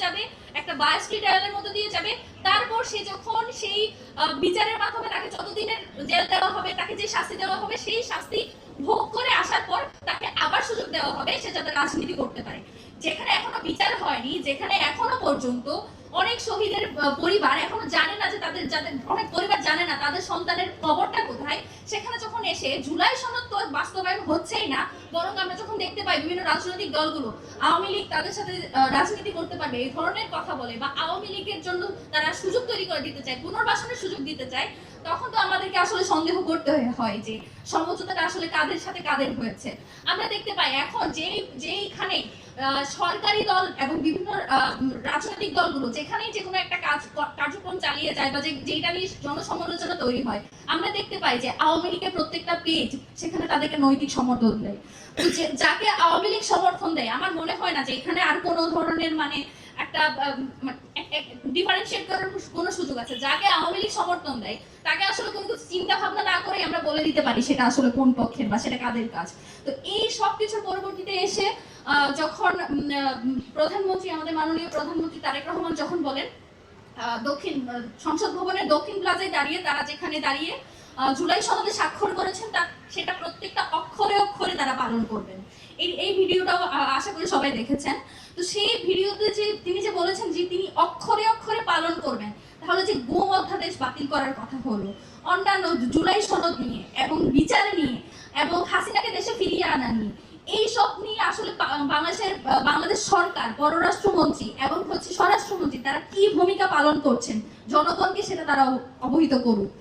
যাবে, একটা বায়োস্ট্রি ট্রায়ালের মধ্যে দিয়ে যাবে। তারপর সে যখন সেই বিচারের মাধ্যমে তাকে যতদিনের জেল দেওয়া হবে, তাকে যে শাস্তি দেওয়া হবে, সেই শাস্তি ভোগ করে আসার পর তাকে আবার সুযোগ দেওয়া হবে সে যাতে রাজনীতি করতে পারে। যেখানে এখনো বিচার হয়নি, যেখানে এখনো পর্যন্ত অনেক শহীদের পরিবার এখনো জানে না যে যাদের অনেক পরিবার জানে না তাদের সন্তানের কবরটা কোথায়, সেখানে যখন এসে জুলাই সনদ তো বাস্তবায়ন হচ্ছেই না, বরং আমরা যখন দেখতে পাই বিভিন্ন রাজনৈতিক দলগুলো আওয়ামী লীগ তাদের সাথে রাজনীতি করতে পারবে এই ধরনের কথা বলে, বা আওয়ামী লীগের জন্য তারা সুযোগ তৈরি করে দিতে চায়, পুনর্বাসনের সুযোগ দিতে চায়, তখন তো আমাদেরকে আসলে সন্দেহ করতে হয় যে সমঝোতাটা আসলে কাদের সাথে কাদের হয়েছে। আমরা দেখতে পাই এখন যেইখানে সরকারি দল এবং বিভিন্ন রাজনৈতিক দলগুলো যেখানেই যে কোনো একটা কার্যক্রম চালিয়ে যায় বা যেটা নিয়ে জনসমালোচনা তৈরি হয়, আমরা দেখতে পাই যে আওয়ামী লীগের প্রত্যেকটা পেজ সেখানে তাদেরকে নৈতিক সমর্থন দেয়। যাকে আওয়ামী লীগ সমর্থন দেয়, আমার মনে হয় না যে এখানে আর কোনো ধরনের মানে একটা ডিফারেন্সিয়েট করার কোনো সুযোগ আছে। যাকে আওয়ামী লীগ সমর্থন দেয় তাকে আসলে কোনো কিছু চিন্তা ভাবনা না করে আমরা বলে দিতে পারি সেটা আসলে কোন পক্ষের বা সেটা কাদের কাজ। তো এই সব কিছুর পরবর্তীতে এসে যখন প্রধানমন্ত্রী, আমাদের মাননীয় প্রধানমন্ত্রী তারেক রহমান যখন বলেন দক্ষিণ সংসদ ভবনের দক্ষিণ প্লাজায় দাঁড়িয়ে, তারা যেখানে দাঁড়িয়ে জুলাই সনদে স্বাক্ষর করেছেন সেটা প্রত্যেকটা অক্ষরে অক্ষরে তারা পালন করবেন। এই ভিডিওটাও আশা করি সবাই দেখেছেন। তো সেই ভিডিওতে যে তিনি যে বলেছেন যে তিনি অক্ষরে অক্ষরে পালন করবেন, তাহলে যে গুম অধ্যাদেশ বাতিল করার কথা হলো, অন্যান্য জুলাই সনদ নিয়ে এবং বিচার নিয়ে এবং হাসিনাকে দেশে ফিরিয়ে আনা নিয়ে, এই সব নিয়ে আসলে বাংলাদেশ সরকার, পররাষ্ট্রমন্ত্রী এবং স্বরাষ্ট্রমন্ত্রী তারা কি ভূমিকা পালন করছেন, জনগণকে সেটা তারা অবহিত করুক।